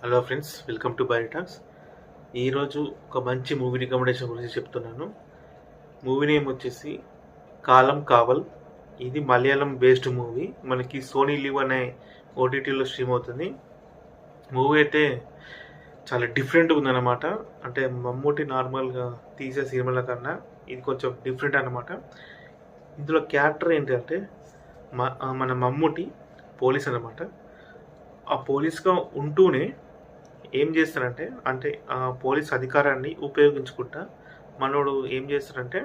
Hello friends, welcome to buy talks. ఈరోజు ఒక మంచి మూవీ రికమెండేషన్ గురించి చెప్తున్నాను. మూవీ నేమ్ వచ్చేసి కాలం కావల్. ఇది మలయాళం బేస్డ్ మూవీ. మనకి సోనీ లివ్ అనే ఓటీటీలో స్ట్రీమ్ అవుతుంది. మూవీ అయితే చాలా డిఫరెంట్గా ఉందన్నమాట. అంటే మమ్మూటి నార్మల్గా తీసే సినిమాల కన్నా ఇది కొంచెం డిఫరెంట్ అన్నమాట. ఇందులో క్యారెక్టర్ ఏంటంటే మన మమ్మూటి పోలీస్ అన్నమాట. ఆ పోలీస్గా ఉంటూనే ఏం చేస్తారంటే ఆ పోలీస్ అధికారాన్ని ఉపయోగించుకుంటా మనోడు ఏం చేస్తాడంటే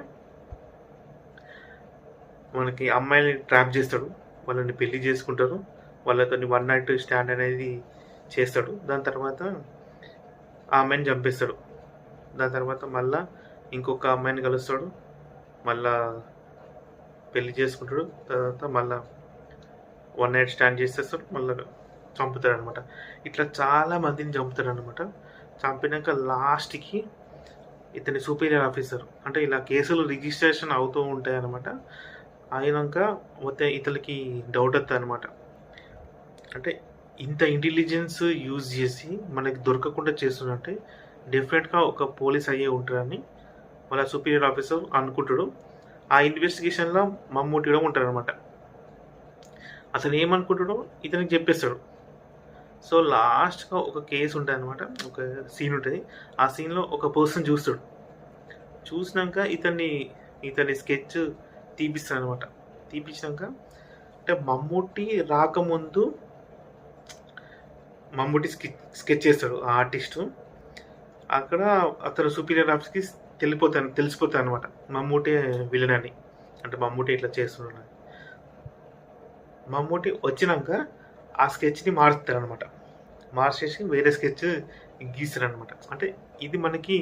మనకి అమ్మాయిని ట్రాప్ చేస్తాడు. వాళ్ళని పెళ్లి చేసుకుంటారు. వాళ్ళతో వన్ నైట్ స్టాండ్ అనేది చేస్తాడు. దాని తర్వాత ఆ అమ్మాయిని చంపేస్తాడు. దాని తర్వాత మళ్ళా ఇంకొక అమ్మాయిని కలుస్తాడు. మళ్ళా పెళ్లి చేసుకుంటాడు. తర్వాత మళ్ళా వన్ నైట్ స్టాండ్ చేసేస్తాడు. మళ్ళీ చంపుతాడు అనమాట. ఇట్లా చాలా మందిని చంపుతాడు అనమాట. చంపినాక లాస్ట్కి ఇతని సూపీరియర్ ఆఫీసర్ అంటే ఇలా కేసులు రిజిస్ట్రేషన్ అవుతూ ఉంటాయి అనమాట. అయినాక మొత్తం ఇతనికి డౌట్ వస్తుంది అనమాట. అంటే ఇంత ఇంటెలిజెన్స్ యూజ్ చేసి మనకి దొరకకుండా చేస్తున్నట్టే డెఫినెట్గా ఒక పోలీస్ అయ్యే ఉంటారని వాళ్ళ సూపీరియర్ ఆఫీసర్ అనుకుంటాడు. ఆ ఇన్వెస్టిగేషన్లో మమ్మూటి కూడా ఉంటాడు అనమాట. అతను ఏమనుకుంటాడో ఇతనికి చెప్పేస్తాడు. సో లాస్ట్గా ఒక కేసు ఉంటుంది అనమాట. ఒక సీన్ ఉంటుంది. ఆ సీన్లో ఒక పర్సన్ చూస్తాడు. చూసినాక ఇతని స్కెచ్ తీపిస్తాడు అనమాట. తీపించినాక అంటే మమ్మూటి రాకముందు మమ్మూటి స్కెచ్ చేస్తాడు ఆ ఆర్టిస్టు. అక్కడ అతను సూపీరియర్ ఆఫీస్కి తెలిసిపోతాను అనమాట మమ్మూటి విలన్ అని. అంటే మమ్మూటి ఇట్లా చేస్తున్నాడు. మమ్మూటి వచ్చినాక ఆ స్కెచ్ని మారుస్తాడు అనమాట. మార్చేసి వేరే స్కెచ్ గీస్తారు అనమాట. అంటే ఇది మనకి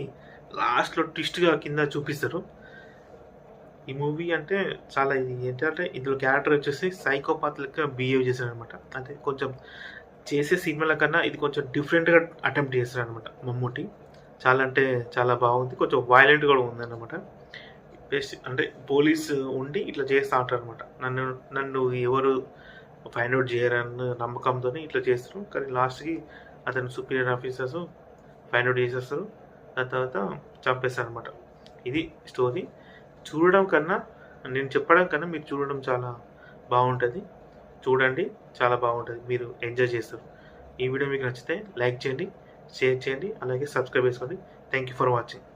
లాస్ట్లో ట్విస్ట్గా కింద చూపిస్తారు. ఈ మూవీ అంటే చాలా ఇది ఏంటంటే ఇందులో క్యారెక్టర్ వచ్చేసి సైకోపాత్ లెక్క బిహేవ్ చేశాడు అనమాట. అంటే కొంచెం చేసే సినిమాల కన్నా ఇది కొంచెం డిఫరెంట్గా అటెంప్ట్ చేశాడు అనమాట మమ్మూటి. చాలా అంటే చాలా బాగుంది. కొంచెం వైలెంట్ కూడా ఉందన్నమాట. అంటే పోలీస్ ఉండి ఇట్లా చేస్తూ ఉంటారు అనమాట. నన్ను ఎవరు ఫైండ్ అవుట్ చేయరన్న నమ్మకంతో ఇట్లా చేస్తారు. కానీ లాస్ట్కి అతను సూపీరియర్ ఆఫీసర్స్ ఫైండ్ అవుట్ చేసేస్తారు. దాని తర్వాత చంపేస్తారు అనమాట. ఇది స్టోరీ. చూడడం కన్నా నేను చెప్పడం కన్నా మీరు చూడడం చాలా బాగుంటుంది. చూడండి, చాలా బాగుంటుంది. మీరు ఎంజాయ్ చేస్తారు. ఈ వీడియో మీకు నచ్చితే లైక్ చేయండి, షేర్ చేయండి, అలాగే సబ్స్క్రైబ్ చేసుకోండి. Thank you for watching.